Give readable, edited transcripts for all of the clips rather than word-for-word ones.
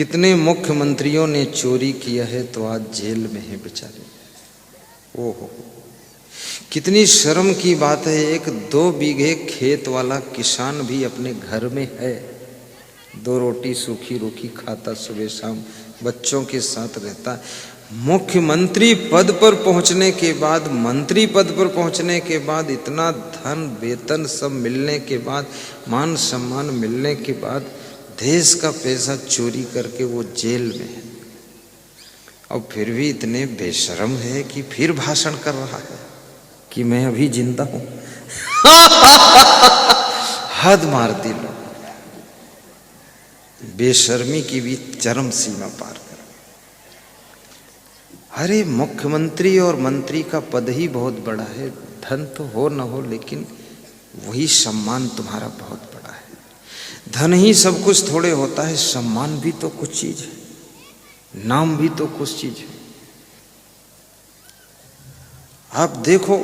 कितने मुख्यमंत्रियों ने चोरी किया है तो आज जेल में है बेचारे। ओहो, कितनी शर्म की बात है। 1-2 बीघे खेत वाला किसान भी अपने घर में है, 2 रोटी सूखी रूखी खाता, सुबह शाम बच्चों के साथ रहता है। मुख्यमंत्री पद पर पहुंचने के बाद, मंत्री पद पर पहुंचने के बाद, इतना धन वेतन सब मिलने के बाद, मान सम्मान मिलने के बाद, देश का पैसा चोरी करके वो जेल में है और फिर भी इतने बेशर्म है कि फिर भाषण कर रहा है कि मैं अभी जिंदा हूं। हद मार दी लोग, बेशर्मी की भी चरम सीमा पार कर। अरे मुख्यमंत्री और मंत्री का पद ही बहुत बड़ा है, धन तो हो न हो लेकिन वही सम्मान तुम्हारा बहुत बड़ा है। धन ही सब कुछ थोड़े होता है, सम्मान भी तो कुछ चीज है, नाम भी तो कुछ चीज है। आप देखो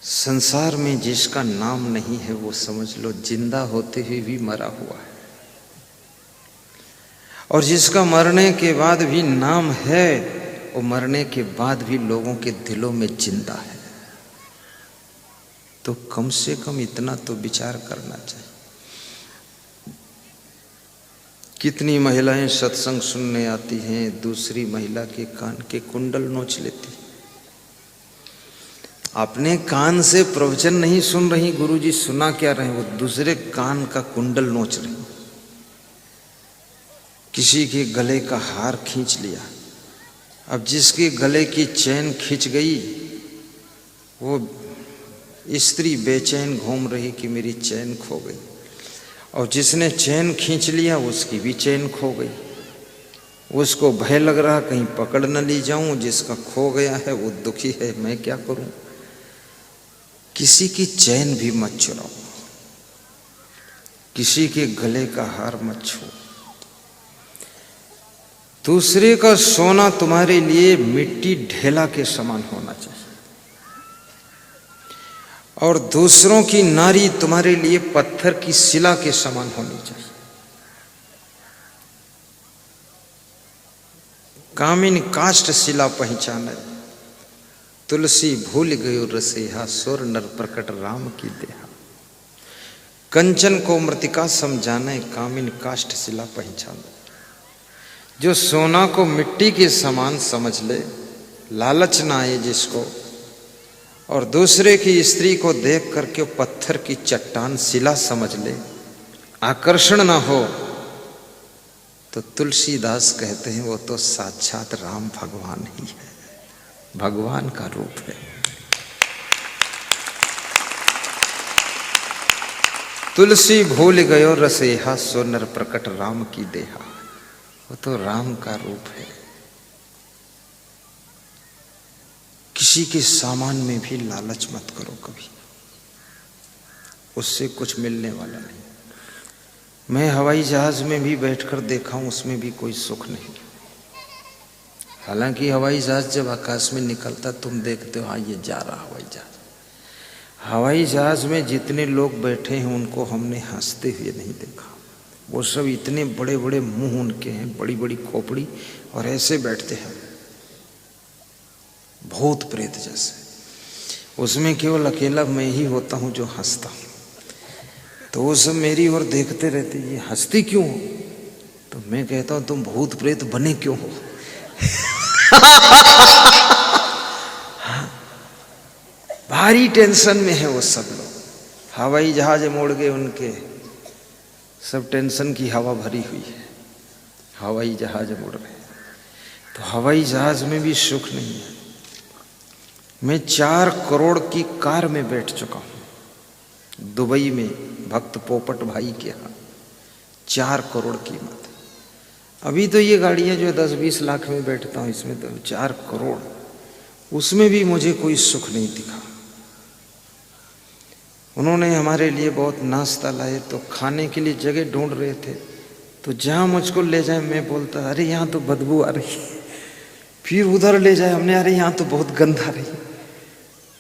संसार में जिसका नाम नहीं है वो समझ लो जिंदा होते हुए भी मरा हुआ है, और जिसका मरने के बाद भी नाम है वो मरने के बाद भी लोगों के दिलों में जिंदा है। तो कम से कम इतना तो विचार करना चाहिए। कितनी महिलाएं सत्संग सुनने आती हैं, दूसरी महिला के कान के कुंडल नोच लेती। अपने कान से प्रवचन नहीं सुन रही, गुरुजी सुना क्या रहे, वो दूसरे कान का कुंडल नोच रही। किसी के गले का हार खींच लिया, अब जिसके गले की चैन खिंच गई वो स्त्री बेचैन घूम रही कि मेरी चैन खो गई, और जिसने चैन खींच लिया उसकी भी चैन खो गई। उसको भय लग रहा कहीं पकड़ न ली जाऊं, जिसका खो गया है वो दुखी है, मैं क्या करूं। किसी की चैन भी मत चुराओ, किसी के गले का हार मत छू। दूसरे का सोना तुम्हारे लिए मिट्टी ढेला के समान होना चाहिए, और दूसरों की नारी तुम्हारे लिए पत्थर की शिला के समान होनी चाहिए। कामिन काष्ठ शिला पहचाने, तुलसी भूल गयो रसेहा, सुर नर प्रकट राम की देहा। कंचन को मृतिका समझाने, कामिन काष्ठ शिला पहचाने। जो सोना को मिट्टी के समान समझ ले, लालच ना आए जिसको, और दूसरे की स्त्री को देख करके पत्थर की चट्टान शिला समझ ले, आकर्षण ना हो, तो तुलसीदास कहते हैं वो तो साक्षात राम भगवान ही है, भगवान का रूप है। तुलसी भूल गयो रसेहा, सो नर प्रकट राम की देहा। वो तो राम का रूप है। किसी के सामान में भी लालच मत करो कभी, उससे कुछ मिलने वाला नहीं। मैं हवाई जहाज में भी बैठकर देखा हूं, उसमें भी कोई सुख नहीं। हालांकि हवाई जहाज जब आकाश में निकलता तुम देखते हो हाँ ये जा रहा हवाई जहाज। हवाई जहाज में जितने लोग बैठे हैं उनको हमने हंसते हुए नहीं देखा। वो सब इतने बड़े बड़े मुंह उनके हैं, बड़ी बड़ी खोपड़ी, और ऐसे बैठते हैं भूत प्रेत जैसे। उसमें केवल अकेला मैं ही होता हूं जो हंसता हूं। तो वो सब मेरी ओर देखते रहते, ये हंसती क्यों हो? तो मैं कहता हूं तुम भूत प्रेत बने क्यों हो? भारी टेंशन में है वो सब लोग। हवाई जहाज मोड़ गए उनके, सब टेंशन की हवा भरी हुई है, हवाई जहाज मुड़ रहे। तो हवाई जहाज में भी सुख नहीं है। मैं 4 करोड़ की कार में बैठ चुका हूं दुबई में, भक्त पोपट भाई के यहाँ। 4 करोड़ कीमत। अभी तो ये गाड़ियां जो 10-20 लाख में बैठता हूं, इसमें तो 4 करोड़, उसमें भी मुझे कोई सुख नहीं दिखा। उन्होंने हमारे लिए बहुत नाश्ता लाए, तो खाने के लिए जगह ढूंढ रहे थे, तो जहां मुझको ले जाए मैं बोलता अरे यहाँ तो बदबू आ रही है। फिर उधर ले जाए हमने, अरे यहाँ तो बहुत गंध आ रही है।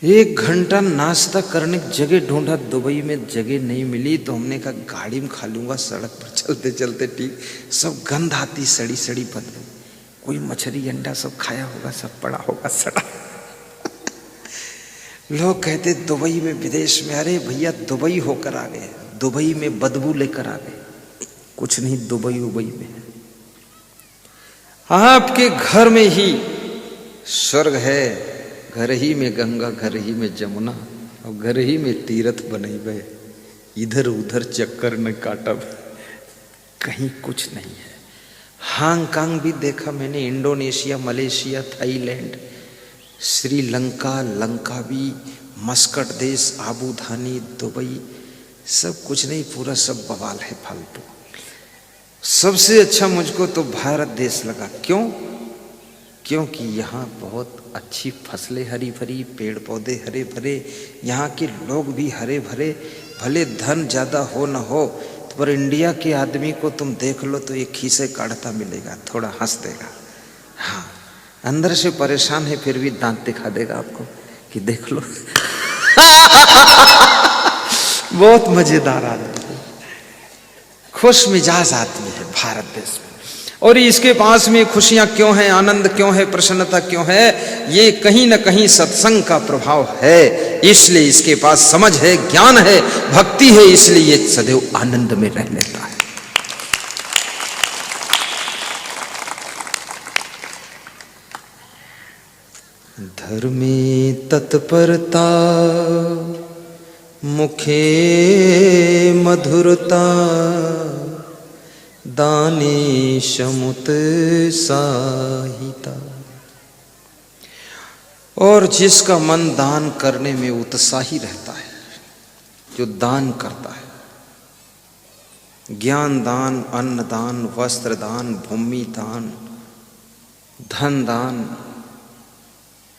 1 घंटा नाश्ता करने की जगह ढूंढा, दुबई में जगह नहीं मिली, तो हमने कहा गाड़ी में खा लूंगा, सड़क पर चलते चलते ठीक। सब गंध आती, सड़ी सड़ी बदबू, कोई मछली अंडा सब खाया होगा, सब पड़ा होगा सड़ा। लोग कहते दुबई में, विदेश में, अरे भैया दुबई होकर आ गए, दुबई में बदबू लेकर आ गए, कुछ नहीं दुबई उबई में है। आपके घर में ही स्वर्ग है, घर ही में गंगा, घर ही में जमुना, और घर ही में तीर्थ बनैबे, इधर उधर चक्कर न काटब, कहीं कुछ नहीं है। हांगकांग भी देखा मैंने, Indonesia, Malaysia, Thailand, Sri Lanka, Langkawi, Muscat देश, आबू धानी, दुबई, सब कुछ नहीं, पूरा सब बवाल है, फालतू। सबसे अच्छा मुझको तो भारत देश लगा। क्यों? क्योंकि यहाँ बहुत अच्छी फसलें हरी भरी, पेड़ पौधे हरे भरे, यहाँ के लोग भी हरे भरे, भले धन ज़्यादा हो न हो, पर इंडिया के आदमी को तुम देख लो तो एक खीसे काढ़ता मिलेगा, थोड़ा हंस देगा, हाँ अंदर से परेशान है फिर भी दांत दिखा देगा आपको कि देख लो। बहुत मजेदार आदमी है, खुश मिजाज आदमी है भारत देश में। और इसके पास में खुशियां क्यों हैं, आनंद क्यों है, प्रसन्नता क्यों है? ये कहीं ना कहीं सत्संग का प्रभाव है, इसलिए इसके पास समझ है, ज्ञान है, भक्ति है, इसलिए ये सदैव आनंद में रह लेता है। धर्मे तत्परता, मुखे मधुरता, दाने शमुत साहिता। और जिसका मन दान करने में उत्साही रहता है, जो दान करता है, ज्ञान दान, अन्न दान, वस्त्र दान, भूमि दान, धन दान,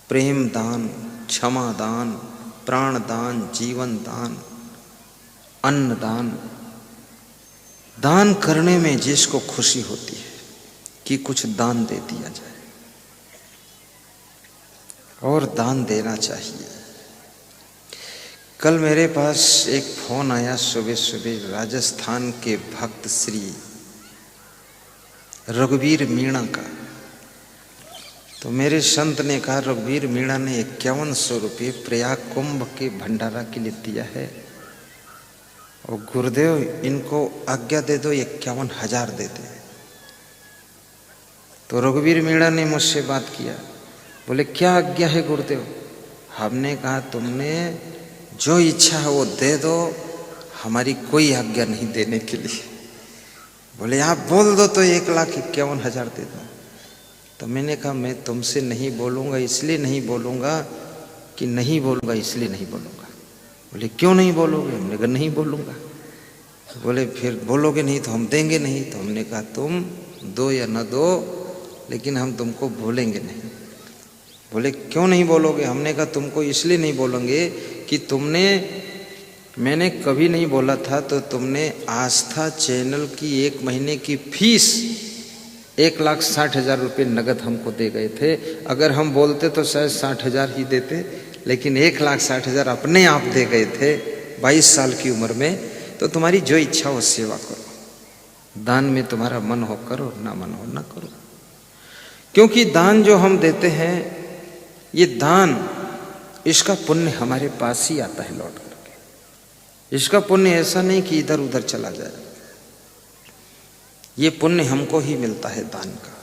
प्रेम दान, क्षमा दान, प्राण दान, जीवन दान, अन्न दान, दान करने में जिसको खुशी होती है कि कुछ दान दे दिया जाए, और दान देना चाहिए। कल मेरे पास एक फोन आया सुबह सुबह, राजस्थान के भक्त श्री रघुवीर मीणा का। तो मेरे संत ने कहा रघुवीर मीणा ने 5100 रुपये प्रयाग कुंभ के भंडारा के लिए दिया है, और गुरुदेव इनको आज्ञा दे दो 51,000 दे दे। तो रघुवीर मीणा ने मुझसे बात किया, बोले क्या आज्ञा है गुरुदेव? हमने कहा तुमने जो इच्छा है वो दे दो, हमारी कोई आज्ञा नहीं देने के लिए। बोले आप बोल दो तो 1,51,000 दे दो। तो मैंने कहा मैं तुमसे नहीं बोलूँगा, इसलिए नहीं बोलूँगा कि नहीं बोलूँगा, इसलिए नहीं बोलूँगा। बोले क्यों नहीं बोलोगे? हमने कहा नहीं बोलूँगा। बोले फिर बोलोगे नहीं तो हम देंगे नहीं। तो हमने कहा तुम दो या न दो, लेकिन हम तुमको बोलेंगे नहीं। बोले क्यों नहीं बोलोगे? हमने कहा तुमको इसलिए नहीं बोलेंगे कि मैंने कभी नहीं बोला था, तो तुमने आस्था चैनल की 1 महीने की फीस 1,60,000 रुपये नगद हमको दे गए थे। अगर हम बोलते तो शायद 60,000 ही देते, लेकिन 1,60,000 अपने आप दे गए थे 22 साल की उम्र में। तो तुम्हारी जो इच्छा हो सेवा करो, दान में तुम्हारा मन हो करो, ना मन हो ना करो। क्योंकि दान जो हम देते हैं, ये दान, इसका पुण्य हमारे पास ही आता है लौट करके। इसका पुण्य ऐसा नहीं कि इधर उधर चला जाए, ये पुण्य हमको ही मिलता है दान का।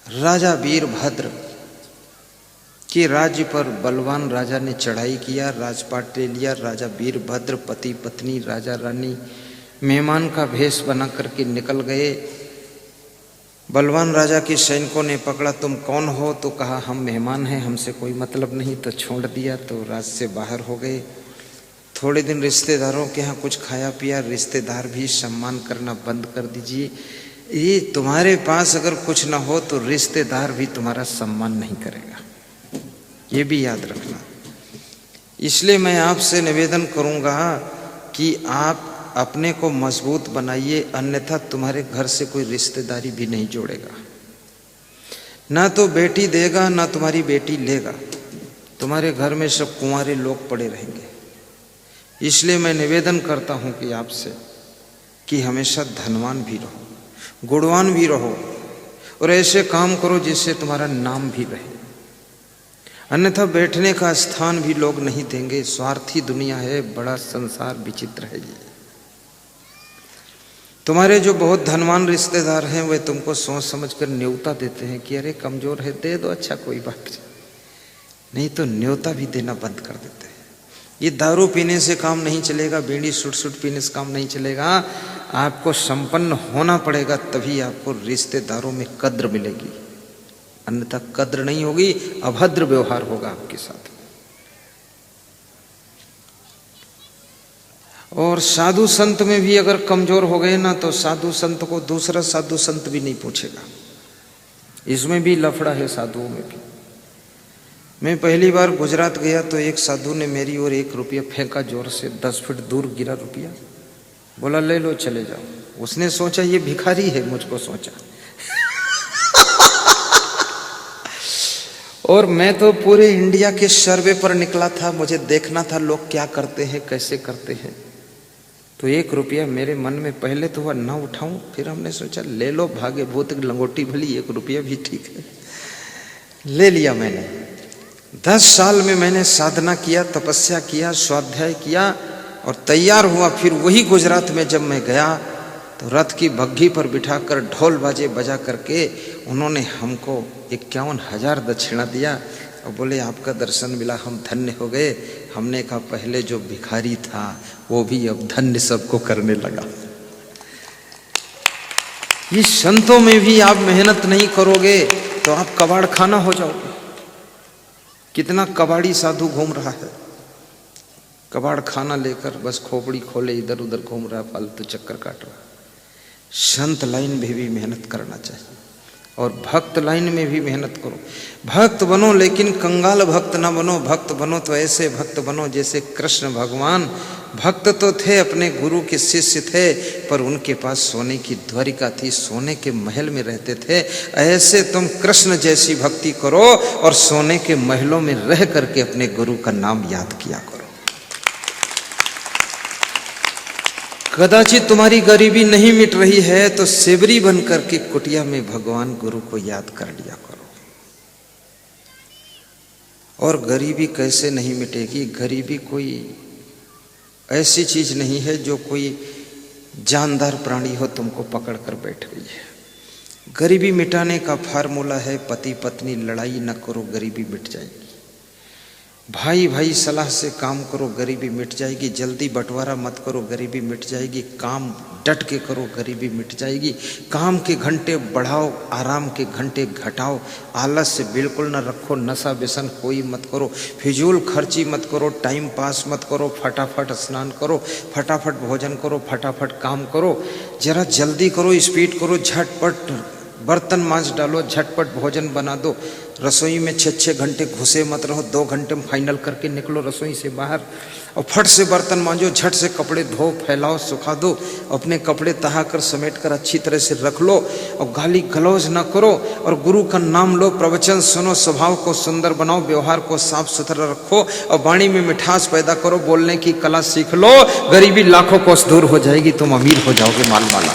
राजा वीरभद्र के राज्य पर बलवान राजा ने चढ़ाई किया, राजपाट ले लिया। राजा वीरभद्र पति पत्नी राजा रानी मेहमान का भेष बना करके निकल गए। बलवान राजा के सैनिकों ने पकड़ा, तुम कौन हो? तो कहा हम मेहमान हैं, हमसे कोई मतलब नहीं। तो छोड़ दिया, तो राज से बाहर हो गए। थोड़े दिन रिश्तेदारों के यहाँ कुछ खाया पिया, रिश्तेदार भी सम्मान करना बंद कर दीजिए। ये तुम्हारे पास अगर कुछ ना हो तो रिश्तेदार भी तुम्हारा सम्मान नहीं करेगा, ये भी याद रखना। इसलिए मैं आपसे निवेदन करूँगा कि आप अपने को मजबूत बनाइए, अन्यथा तुम्हारे घर से कोई रिश्तेदारी भी नहीं जोड़ेगा। ना तो बेटी देगा ना तुम्हारी बेटी लेगा, तुम्हारे घर में सब कुंवारे लोग पड़े रहेंगे। इसलिए मैं निवेदन करता हूं कि आपसे कि हमेशा धनवान भी रहो, गुणवान भी रहो और ऐसे काम करो जिससे तुम्हारा नाम भी रहे। अन्यथा बैठने का स्थान भी लोग नहीं देंगे। स्वार्थी दुनिया है, बड़ा संसार विचित्र है ये। तुम्हारे जो बहुत धनवान रिश्तेदार हैं वे तुमको सोच समझकर न्योता देते हैं कि अरे कमजोर है, दे दो, अच्छा कोई बात नहीं, तो न्योता भी देना बंद कर देते हैं। ये दारू पीने से काम नहीं चलेगा, बीड़ी सुट पीने से काम नहीं चलेगा। आपको संपन्न होना पड़ेगा, तभी आपको रिश्तेदारों में कद्र मिलेगी, अन्यथा कद्र नहीं होगी, अभद्र व्यवहार होगा आपके साथ। और साधु संत में भी अगर कमजोर हो गए ना तो साधु संत को दूसरा साधु संत भी नहीं पूछेगा। इसमें भी लफड़ा है साधुओं में भी। मैं पहली बार गुजरात गया तो एक साधु ने मेरी ओर 1 रुपया फेंका, जोर से 10 फीट दूर गिरा रुपया, बोला ले लो चले जाओ। उसने सोचा ये भिखारी है, मुझको सोचा। और मैं तो पूरे इंडिया के सर्वे पर निकला था, मुझे देखना था लोग क्या करते हैं, कैसे करते हैं। तो 1 रुपया मेरे मन में पहले तो वह ना उठाऊं, फिर हमने सोचा ले लो, भागे भूत लंगोटी भली, 1 रुपया भी ठीक है, ले लिया मैंने। 10 साल में मैंने साधना किया, तपस्या किया, स्वाध्याय किया और तैयार हुआ। फिर वही गुजरात में जब मैं गया तो रथ की बग्घी पर बिठाकर ढोल बाजे बजा करके उन्होंने हमको 51,000 दक्षिणा दिया और बोले आपका दर्शन मिला, हम धन्य हो गए। हमने कहा पहले जो भिखारी था वो भी अब धन्य सबको करने लगा। ये संतों में भी आप मेहनत नहीं करोगे तो आप कबाड़ खाना हो जाओगे। कितना कबाड़ी साधु घूम रहा है, कबाड़ खाना लेकर बस खोपड़ी खोले इधर उधर घूम रहा, फालतू चक्कर काट रहा। संत लाइन में भी मेहनत करना चाहिए और भक्त लाइन में भी मेहनत करो। भक्त बनो लेकिन कंगाल भक्त ना बनो। भक्त बनो तो ऐसे भक्त बनो जैसे कृष्ण भगवान भक्त तो थे, अपने गुरु के शिष्य थे, पर उनके पास सोने की द्वारिका थी, सोने के महल में रहते थे। ऐसे तुम कृष्ण जैसी भक्ति करो और सोने के महलों में रह करके अपने गुरु का नाम याद किया करो। कदाचित तुम्हारी गरीबी नहीं मिट रही है तो सेवरी बन करके कुटिया में भगवान गुरु को याद कर लिया करो। और गरीबी कैसे नहीं मिटेगी? गरीबी कोई ऐसी चीज नहीं है जो कोई जानदार प्राणी हो तुमको पकड़ कर बैठ गई है। गरीबी मिटाने का फार्मूला है पति पत्नी लड़ाई न करो, गरीबी मिट जाएगी। भाई भाई सलाह से काम करो, गरीबी मिट जाएगी। जल्दी बंटवारा मत करो, गरीबी मिट जाएगी। काम डट के करो, गरीबी मिट जाएगी। काम के घंटे बढ़ाओ, आराम के घंटे घटाओ। आलस से बिल्कुल न रखो, नशा व्यसन कोई मत करो, फिजूल खर्ची मत करो, टाइम पास मत करो। फटाफट स्नान करो, फटाफट भोजन करो, फटाफट काम करो। जरा जल्दी करो, स्पीड करो, झटपट बर्तन मांज डालो, झटपट भोजन बना दो। रसोई में 6-6 घंटे घुसे मत रहो, 2 घंटे में फाइनल करके निकलो रसोई से बाहर और फट से बर्तन मांजो, झट से कपड़े धो, फैलाओ, सुखा दो। अपने कपड़े तहा कर समेट कर अच्छी तरह से रख लो और गाली गलौज ना करो और गुरु का नाम लो, प्रवचन सुनो, स्वभाव को सुंदर बनाओ, व्यवहार को साफ सुथरा रखो और वाणी में मिठास पैदा करो। बोलने की कला सीख लो, गरीबी लाखों कोस दूर हो जाएगी, तुम अमीर हो जाओगे, माल वाला।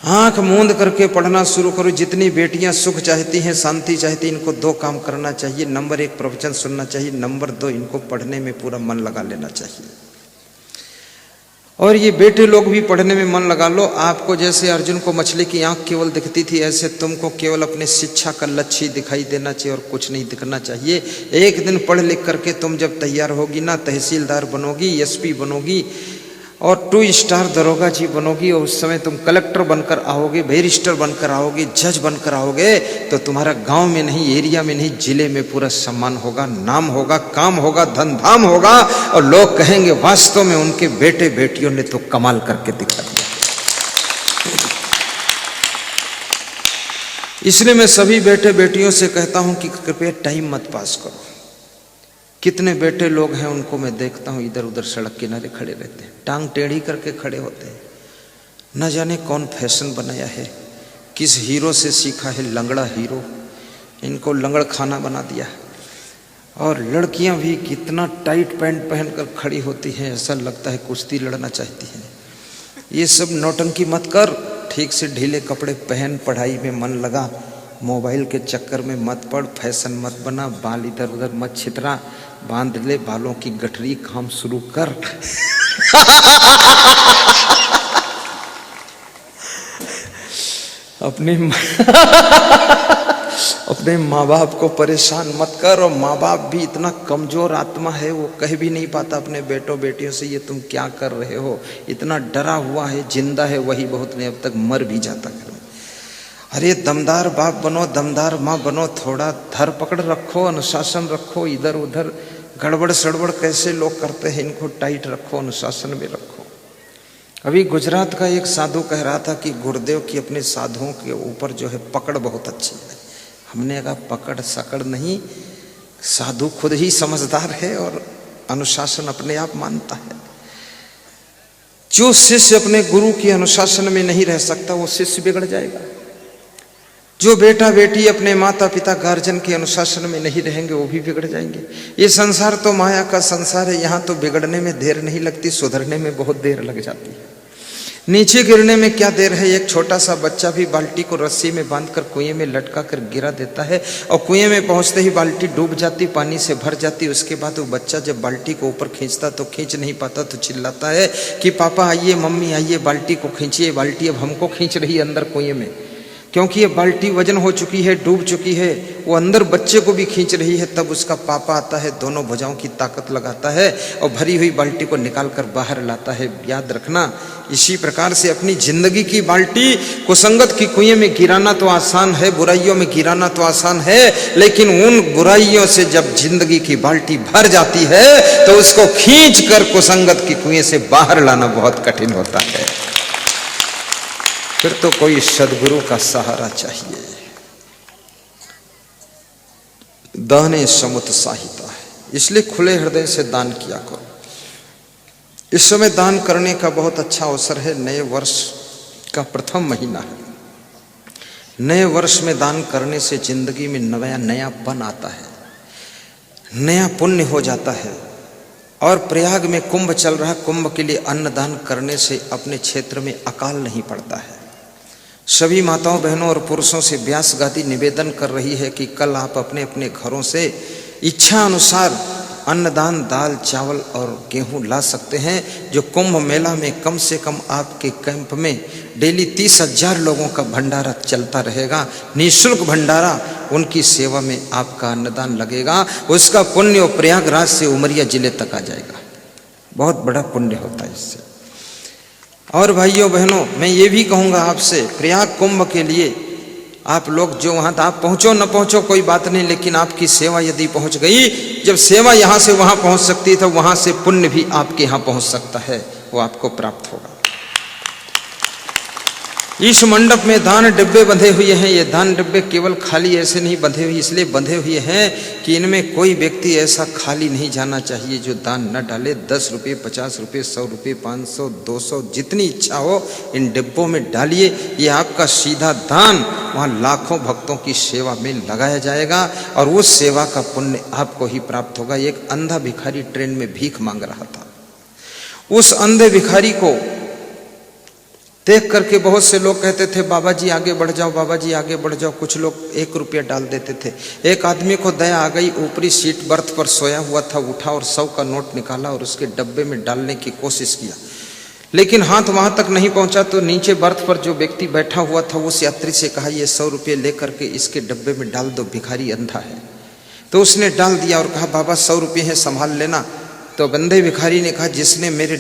आंख मूंद करके पढ़ना शुरू करो। जितनी बेटियां सुख चाहती हैं, शांति चाहती, इनको 2 काम करना चाहिए। नंबर 1 प्रवचन सुनना चाहिए, नंबर 2 इनको पढ़ने में पूरा मन लगा लेना चाहिए। और ये बेटे लोग भी पढ़ने में मन लगा लो। आपको जैसे अर्जुन को मछली की आंख केवल दिखती थी, ऐसे तुमको केवल अपने शिक्षा का लक्ष्य दिखाई देना चाहिए और कुछ नहीं दिखना चाहिए। एक दिन पढ़ लिख करके तुम जब तैयार होगी ना, तहसीलदार बनोगी, एसपी बनोगी और 2 स्टार दरोगा जी बनोगी और उस समय तुम कलेक्टर बनकर आओगे, बैरिस्टर बनकर आओगे, जज बनकर आओगे, तो तुम्हारा गांव में नहीं, एरिया में नहीं, जिले में पूरा सम्मान होगा, नाम होगा, काम होगा, धन धाम होगा और लोग कहेंगे वास्तव में उनके बेटे बेटियों ने तो कमाल करके दिखा दिया। इसलिए मैं सभी बेटे बेटियों से कहता हूं कि कृपया टाइम मत पास करो। कितने बेटे लोग हैं उनको मैं देखता हूँ इधर उधर सड़क किनारे खड़े रहते हैं, टांग टेढ़ी करके खड़े होते हैं, न जाने कौन फैशन बनाया है, किस हीरो से सीखा है, लंगड़ा हीरो इनको लंगड़ खाना बना दिया। और लड़कियां भी कितना टाइट पैंट पहनकर खड़ी होती हैं, ऐसा लगता है कुश्ती लड़ना चाहती हैं। ये सब नौटंकी मत कर, ठीक से ढीले कपड़े पहन, पढ़ाई में मन लगा, मोबाइल के चक्कर में मत पड़, फैशन मत बना, बाल इधर उधर मत छितरा, बांध ले बालों की गठरी, काम शुरू कर। अपने माँ बाप को परेशान मत कर। और माँ बाप भी इतना कमजोर आत्मा है, वो कह भी नहीं पाता अपने बेटों बेटियों से ये तुम क्या कर रहे हो, इतना डरा हुआ है, जिंदा है वही बहुत, नहीं अब तक मर भी जाता घर में। अरे दमदार बाप बनो, दमदार माँ बनो, थोड़ा धर पकड़ रखो, अनुशासन रखो, इधर उधर गड़बड़ सड़बड़ कैसे लोग करते हैं, इनको टाइट रखो, अनुशासन में रखो। अभी गुजरात का एक साधु कह रहा था कि गुरुदेव की अपने साधुओं के ऊपर जो है पकड़ बहुत अच्छी है। हमने कहा पकड़ सकड़ नहीं, साधु खुद ही समझदार है और अनुशासन अपने आप मानता है। जो शिष्य अपने गुरु के अनुशासन में नहीं रह सकता वो शिष्य बिगड़ जाएगा। जो बेटा बेटी अपने माता पिता गार्जियन के अनुशासन में नहीं रहेंगे वो भी बिगड़ जाएंगे। ये संसार तो माया का संसार है, यहाँ तो बिगड़ने में देर नहीं लगती, सुधरने में बहुत देर लग जाती है। नीचे गिरने में क्या देर है, एक छोटा सा बच्चा भी बाल्टी को रस्सी में बांधकर कुएं में लटका कर गिरा देता है और कुएं में पहुंचते ही बाल्टी डूब जाती, पानी से भर जाती। उसके बाद वो बच्चा जब बाल्टी को ऊपर खींचता तो खींच नहीं पाता, तो चिल्लाता है कि पापा आइए, मम्मी आइए, बाल्टी को खींचिए, बाल्टी अब हमको खींच रही है अंदर कुएं में, क्योंकि ये बाल्टी वजन हो चुकी है, डूब चुकी है, वो अंदर बच्चे को भी खींच रही है। तब उसका पापा आता है, दोनों भुजाओं की ताकत लगाता है और भरी हुई बाल्टी को निकाल कर बाहर लाता है। याद रखना, इसी प्रकार से अपनी जिंदगी की बाल्टी कुसंगत की कुएं में गिराना तो आसान है, बुराइयों में गिराना तो आसान है, लेकिन उन बुराइयों से जब जिंदगी की बाल्टी भर जाती है तो उसको खींच कर कुसंगत की कुएं से बाहर लाना बहुत कठिन होता है। फिर तो कोई सदगुरु का सहारा चाहिए। दाने समुत्साहिता है, इसलिए खुले हृदय से दान किया करो। इस समय दान करने का बहुत अच्छा अवसर है, नए वर्ष का प्रथम महीना है। नए वर्ष में दान करने से जिंदगी में नयापन आता है, नया पुण्य हो जाता है। और प्रयाग में कुंभ चल रहा, कुंभ के लिए अन्नदान करने से अपने क्षेत्र में अकाल नहीं पड़ता है। सभी माताओं बहनों और पुरुषों से व्यास गादी निवेदन कर रही है कि कल आप अपने अपने घरों से इच्छा अनुसार अन्नदान, दाल चावल और गेहूं ला सकते हैं। जो कुंभ मेला में कम से कम आपके कैंप में डेली 30,000 लोगों का भंडारा चलता रहेगा, निःशुल्क भंडारा, उनकी सेवा में आपका अन्नदान लगेगा। उसका पुण्य प्रयागराज से उमरिया जिले तक आ जाएगा। बहुत बड़ा पुण्य होता है इससे। और भाइयों बहनों, मैं ये भी कहूँगा आपसे, प्रयाग कुंभ के लिए आप लोग जो वहाँ, आप पहुँचो न पहुँचो कोई बात नहीं, लेकिन आपकी सेवा यदि पहुँच गई, जब सेवा यहाँ से वहाँ पहुँच सकती है तो वहाँ से पुण्य भी आपके यहाँ पहुँच सकता है, वो आपको प्राप्त होगा। इस मंडप में दान डिब्बे बंधे हुए हैं। ये दान डिब्बे केवल खाली ऐसे नहीं बंधे हुए, इसलिए बंधे हुए हैं कि इनमें कोई व्यक्ति ऐसा खाली नहीं जाना चाहिए जो दान न डाले। 10 रुपये, 50 रुपये, 100 रुपये, 500, 200, जितनी इच्छा हो इन डिब्बों में डालिए। ये आपका सीधा दान वहाँ लाखों भक्तों की सेवा में लगाया जाएगा और उस सेवा का पुण्य आपको ही प्राप्त होगा। एक अंधा भिखारी ट्रेन में भीख मांग रहा था। उस अंधे भिखारी को देख करके बहुत से लोग कहते थे, बाबा जी आगे बढ़ जाओ, बाबा जी आगे बढ़ जाओ। कुछ लोग 1 रुपया डाल देते थे। एक आदमी को दया आ गई, ऊपरी सीट बर्थ पर सोया हुआ था, उठा और 100 का नोट निकाला और उसके डब्बे में डालने की कोशिश किया, लेकिन हाथ वहां तक नहीं पहुंचा। तो नीचे बर्थ पर जो व्यक्ति बैठा हुआ था उस यात्री से कहा, ये 100 रुपये लेकर के इसके डब्बे में डाल दो, भिखारी अंधा है। तो उसने डाल दिया और कहा, बाबा 100 रुपये हैं, संभाल लेना। तो बंधे भिखारी ने कहा, जिसने मेरे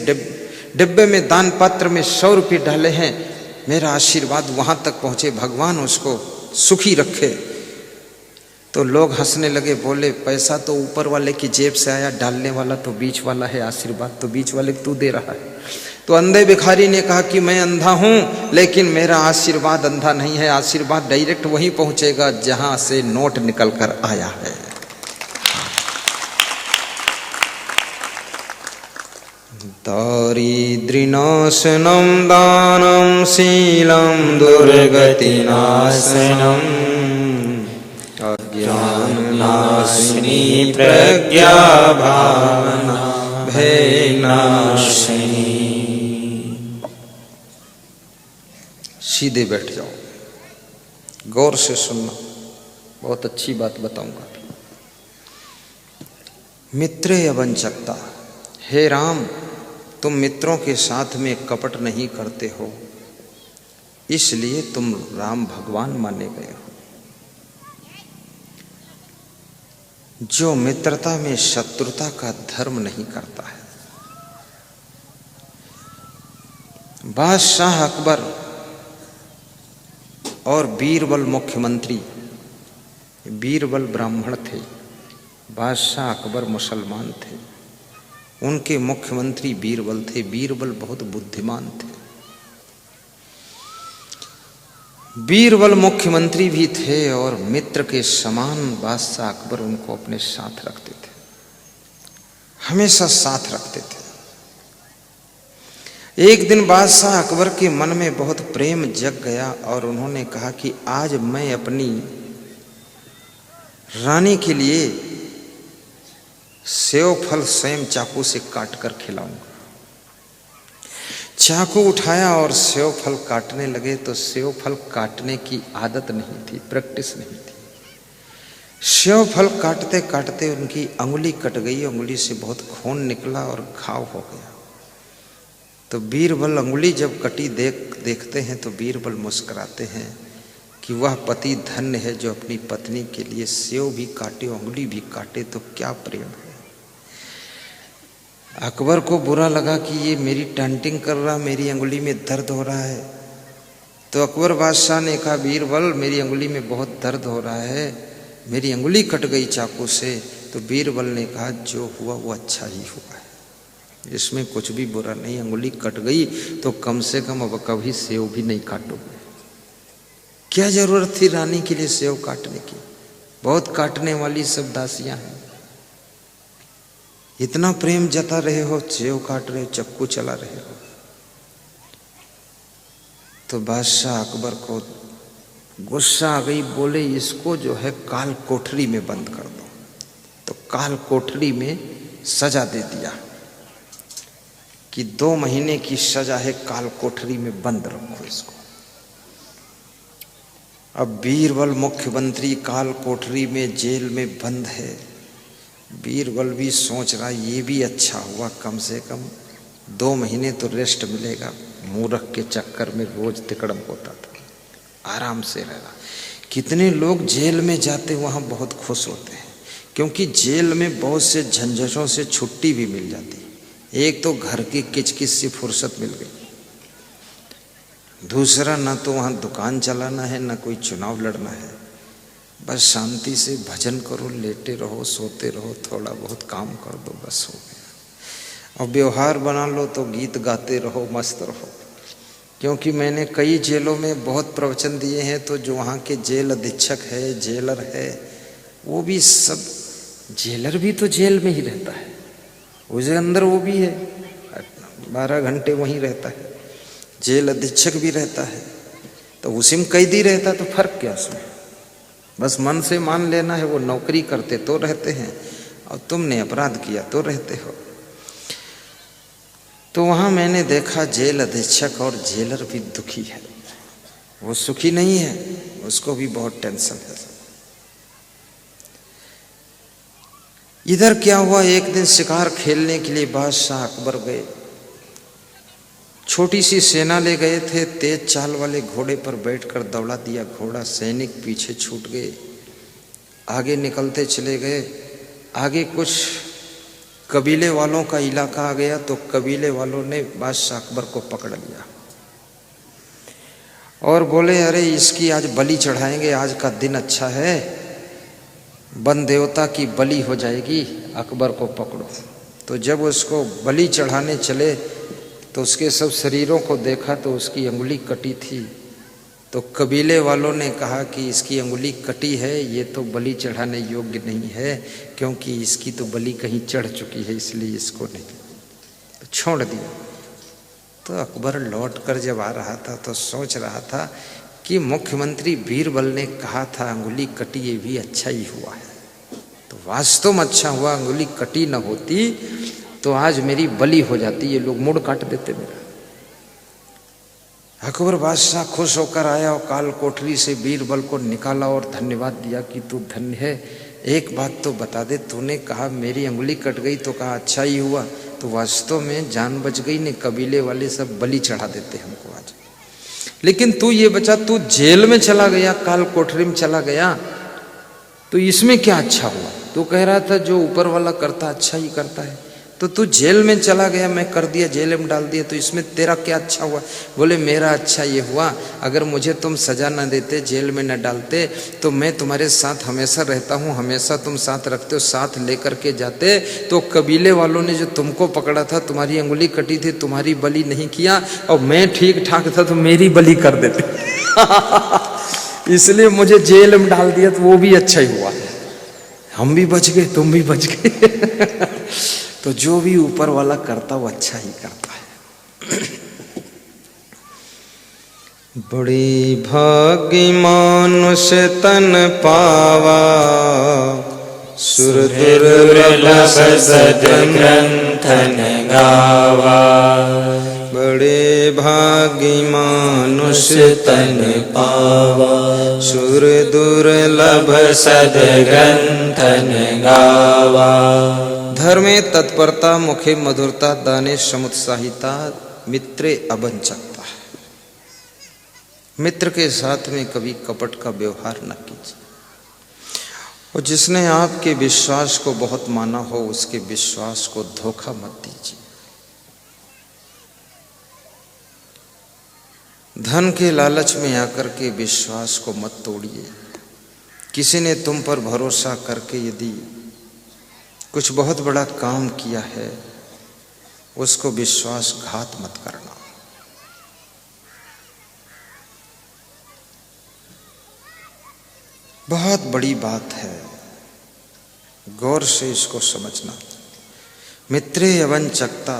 डिब्बे में दान पात्र में 100 रुपये डाले हैं, मेरा आशीर्वाद वहां तक पहुंचे, भगवान उसको सुखी रखे। तो लोग हंसने लगे, बोले, पैसा तो ऊपर वाले की जेब से आया, डालने वाला तो बीच वाला है, आशीर्वाद तो बीच वाले तू दे रहा है। तो अंधे भिखारी ने कहा कि मैं अंधा हूं, लेकिन मेरा आशीर्वाद अंधा नहीं है, आशीर्वाद डायरेक्ट वहीं पहुंचेगा जहां से नोट निकल कर आया है। दारिद्र्यनाशनं दानं शीलं दुर्गतिनाशनम् अज्ञाननाशिनी प्रज्ञा भावना भयनाशिनी। सीधे बैठ जाओ, गौर से सुनना, बहुत अच्छी बात बताऊंगा। मित्र अवंचकता। हे राम, तुम मित्रों के साथ में कपट नहीं करते हो, इसलिए तुम राम भगवान माने गए हो। जो मित्रता में शत्रुता का धर्म नहीं करता है। बादशाह अकबर और बीरबल मुख्यमंत्री, बीरबल ब्राह्मण थे, बादशाह अकबर मुसलमान थे, उनके मुख्यमंत्री बीरबल थे। बीरबल बहुत बुद्धिमान थे। बीरबल मुख्यमंत्री भी थे और मित्र के समान बादशाह अकबर उनको अपने साथ रखते थे, हमेशा साथ रखते थे। एक दिन बादशाह अकबर के मन में बहुत प्रेम जग गया और उन्होंने कहा कि आज मैं अपनी रानी के लिए सेव फल स्वयं चाकू से काटकर खिलाऊंगा। चाकू उठाया और सेव फल काटने लगे तो सेव फल काटने की आदत नहीं थी, प्रैक्टिस नहीं थी। सेव फल काटते काटते उनकी अंगुली कट गई, अंगुली से बहुत खून निकला और घाव हो गया। तो बीरबल अंगुली जब कटी देखते हैं तो बीरबल मुस्कुराते हैं कि वह पति धन्य है जो अपनी पत्नी के लिए सेव भी काटे, अंगुली भी काटे, तो क्या प्रेम है। अकबर को बुरा लगा कि ये मेरी टांटिंग कर रहा, मेरी अंगुली में दर्द हो रहा है। तो अकबर बादशाह ने कहा, बीरबल मेरी अंगुली में बहुत दर्द हो रहा है, मेरी अंगुली कट गई चाकू से। तो बीरबल ने कहा, जो हुआ वो अच्छा ही हुआ है, इसमें कुछ भी बुरा नहीं। अंगुली कट गई तो कम से कम अब कभी सेव भी नहीं काटोगे। क्या जरूरत थी रानी के लिए सेव काटने की, बहुत काटने वाली सब दासियां हैं। इतना प्रेम जता रहे हो, सेव काट रहे हो, चक्कू चला रहे हो। तो बादशाह अकबर को गुस्सा आ गई, बोले इसको जो है काल कोठरी में बंद कर दो। तो काल कोठरी में सजा दे दिया कि 2 महीने की सजा है, काल कोठरी में बंद रखो इसको। अब बीरबल मुख्यमंत्री काल कोठरी में जेल में बंद है। बीरबल भी सोच रहा ये भी अच्छा हुआ, कम से कम 2 महीने तो रेस्ट मिलेगा। मूर्ख के चक्कर में रोज तिकड़म होता था, आराम से रहना। कितने लोग जेल में जाते वहाँ बहुत खुश होते हैं, क्योंकि जेल में बहुत से झंझटों से छुट्टी भी मिल जाती। एक तो घर की किचकिच से फुर्सत मिल गई, दूसरा ना तो वहाँ दुकान चलाना है, ना कोई चुनाव लड़ना है। बस शांति से भजन करो, लेटे रहो, सोते रहो, थोड़ा बहुत काम कर दो, बस हो गया। और व्यवहार बना लो तो गीत गाते रहो, मस्त रहो। क्योंकि मैंने कई जेलों में बहुत प्रवचन दिए हैं, तो जो वहाँ के जेल अधीक्षक है, जेलर है, वो भी सब, जेलर भी तो जेल में ही रहता है, उसके अंदर वो भी है, 12 घंटे वहीं रहता है। जेल अधीक्षक भी रहता है, तो उसी में कैदी रहता, तो फर्क क्या उसमें। बस मन से मान लेना है, वो नौकरी करते तो रहते हैं और तुमने अपराध किया तो रहते हो। तो वहाँ मैंने देखा जेल अधीक्षक और जेलर भी दुखी है, वो सुखी नहीं है, उसको भी बहुत टेंशन है। इधर क्या हुआ, एक दिन शिकार खेलने के लिए बादशाह अकबर गए। छोटी सी सेना ले गए थे, तेज चाल वाले घोड़े पर बैठकर दौड़ा दिया घोड़ा, सैनिक पीछे छूट गए, आगे निकलते चले गए। आगे कुछ कबीले वालों का इलाका आ गया, तो कबीले वालों ने बादशाह अकबर को पकड़ लिया और बोले, अरे इसकी आज बलि चढ़ाएंगे, आज का दिन अच्छा है, वन देवता की बलि हो जाएगी, अकबर को पकड़ो। तो जब उसको बलि चढ़ाने चले तो उसके सब शरीरों को देखा तो उसकी अंगुली कटी थी। तो कबीले वालों ने कहा कि इसकी अंगुली कटी है, ये तो बलि चढ़ाने योग्य नहीं है, क्योंकि इसकी तो बलि कहीं चढ़ चुकी है, इसलिए इसको नहीं। तो छोड़ दिया। तो अकबर लौट कर जब आ रहा था तो सोच रहा था कि मुख्यमंत्री बीरबल ने कहा था अंगुली कटी, ये भी अच्छा ही हुआ है। तो वास्तव में अच्छा हुआ, अंगुली कटी न होती तो आज मेरी बलि हो जाती, ये लोग मुड़ काट देते मेरा। अकबर बादशाह खुश होकर आया और काल कोठरी से बीरबल को निकाला और धन्यवाद दिया कि तू धन्य है। एक बात तो बता दे, तूने कहा मेरी अंगुली कट गई तो कहा अच्छा ही हुआ, तो वास्तव में जान बच गई ने, कबीले वाले सब बलि चढ़ा देते हमको आज। लेकिन तू ये बचा, तू जेल में चला गया, काल कोठरी में चला गया, तो इसमें क्या अच्छा हुआ? तू कह रहा था जो ऊपर वाला करता अच्छा ही करता है, तो तू जेल में चला गया, मैं कर दिया, जेल में डाल दिया, तो इसमें तेरा क्या अच्छा हुआ? बोले मेरा अच्छा ये हुआ, अगर मुझे तुम सजा न देते, जेल में न डालते, तो मैं तुम्हारे साथ हमेशा रहता हूँ, हमेशा तुम साथ रखते हो, साथ लेकर के जाते, तो कबीले वालों ने जो तुमको पकड़ा था, तुम्हारी अंगुली कटी थी, तुम्हारी बलि नहीं किया, और मैं ठीक ठाक था तो मेरी बलि कर देते। इसलिए मुझे जेल में डाल दिया, तो वो भी अच्छा ही हुआ, हम भी बच गए, तुम भी बच गए। तो जो भी ऊपर वाला करता वो अच्छा ही करता है। बड़ी भाग्य मानुष तन पावा, सुर दुर्लभ सद्ग्रंथन गावा। बड़े भाग्य मानुष तन पावा, सुर दुर्लभ सद्ग्रंथन गावा। धर्मे तत्परता, मुखे मधुरता, दाने समुत्साहिता, मित्रे अवंचकता। मित्र के साथ में कभी कपट का व्यवहार न कीजिए, और जिसने आपके विश्वास को बहुत माना हो उसके विश्वास को धोखा मत दीजिए। धन के लालच में आकर के विश्वास को मत तोड़िए। किसी ने तुम पर भरोसा करके यदि कुछ बहुत बड़ा काम किया है, उसको विश्वासघात मत करना। बहुत बड़ी बात है, गौर से इसको समझना। मित्रे अवंचकता,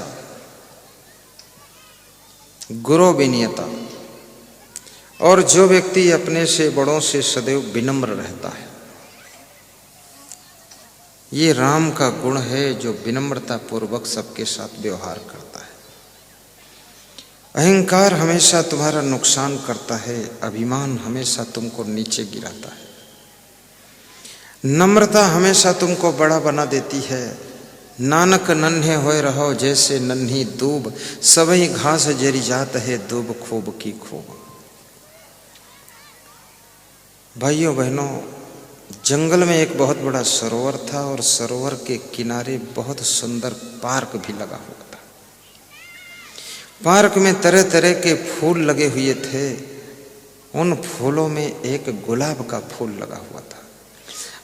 गुरु विनयता। और जो व्यक्ति अपने से बड़ों से सदैव विनम्र रहता है, ये राम का गुण है, जो विनम्रता पूर्वक सबके साथ व्यवहार करता है। अहंकार हमेशा तुम्हारा नुकसान करता है, अभिमान हमेशा तुमको नीचे गिराता है। नम्रता हमेशा तुमको बड़ा बना देती है। नानक नन्हे होए रहो जैसे नन्ही दूब, सबही घास जरी जात है दूब खूब की खूब। भाइयों बहनों, जंगल में एक बहुत बड़ा सरोवर था और सरोवर के किनारे बहुत सुंदर पार्क भी लगा हुआ था। पार्क में तरह तरह के फूल लगे हुए थे। उन फूलों में एक गुलाब का फूल लगा हुआ था,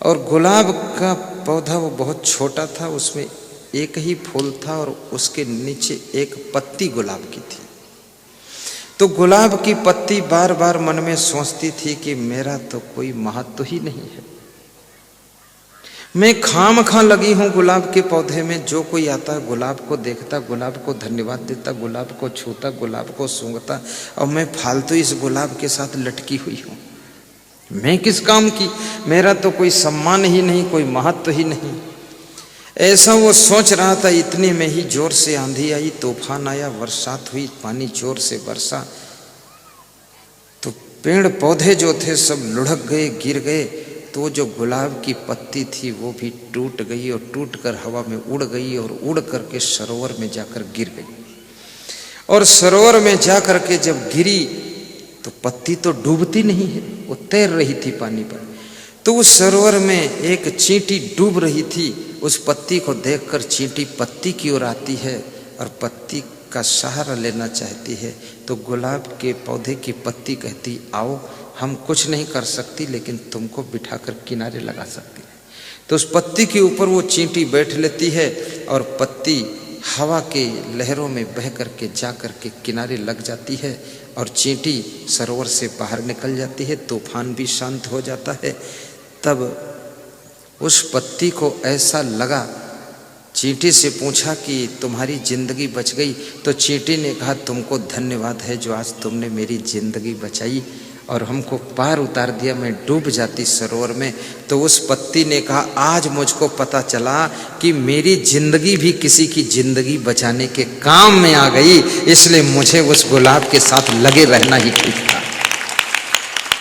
और गुलाब का पौधा वो बहुत छोटा था, उसमें एक ही फूल था और उसके नीचे एक पत्ती गुलाब की थी। तो गुलाब की पत्ती बार बार मन में सोचती थी कि मेरा तो कोई महत्व ही नहीं है, मैं खामखा लगी हूँ गुलाब के पौधे में। जो कोई आता गुलाब को देखता, गुलाब को धन्यवाद देता, गुलाब को छूता, गुलाब को सूंघता, और मैं फालतू इस गुलाब के साथ लटकी हुई हूँ। मैं किस काम की, मेरा तो कोई सम्मान ही नहीं, कोई महत्व ही नहीं। ऐसा वो सोच रहा था। इतने में ही जोर से आंधी आई, तूफान आया, बरसात हुई, पानी जोर से बरसा, तो पेड़ पौधे जो थे सब लुढ़क गए, गिर गए। तो जो गुलाब की पत्ती थी वो भी टूट गई और टूट कर हवा में उड़ गई और उड़ करके सरोवर में जाकर गिर गई। और सरोवर में जाकर के जब गिरी तो पत्ती तो डूबती नहीं है, वो तैर रही थी पानी पर। तो उस सरोवर में एक चींटी डूब रही थी। उस पत्ती को देखकर चींटी पत्ती की ओर आती है और पत्ती का सहारा लेना चाहती है। तो गुलाब के पौधे की पत्ती कहती, आओ, हम कुछ नहीं कर सकती, लेकिन तुमको बिठाकर किनारे लगा सकती है। तो उस पत्ती के ऊपर वो चींटी बैठ लेती है और पत्ती हवा के लहरों में बह करके जा करके किनारे लग जाती है और चींटी सरोवर से बाहर निकल जाती है। तूफान भी शांत हो जाता है। तब उस पत्ती को ऐसा लगा, चींटी से पूछा कि तुम्हारी जिंदगी बच गई, तो चींटी ने कहा तुमको धन्यवाद है जो आज तुमने मेरी जिंदगी बचाई और हमको पार उतार दिया, मैं डूब जाती सरोवर में। तो उस पत्ती ने कहा आज मुझको पता चला कि मेरी जिंदगी भी किसी की जिंदगी बचाने के काम में आ गई, इसलिए मुझे उस गुलाब के साथ लगे रहना ही ठीक था।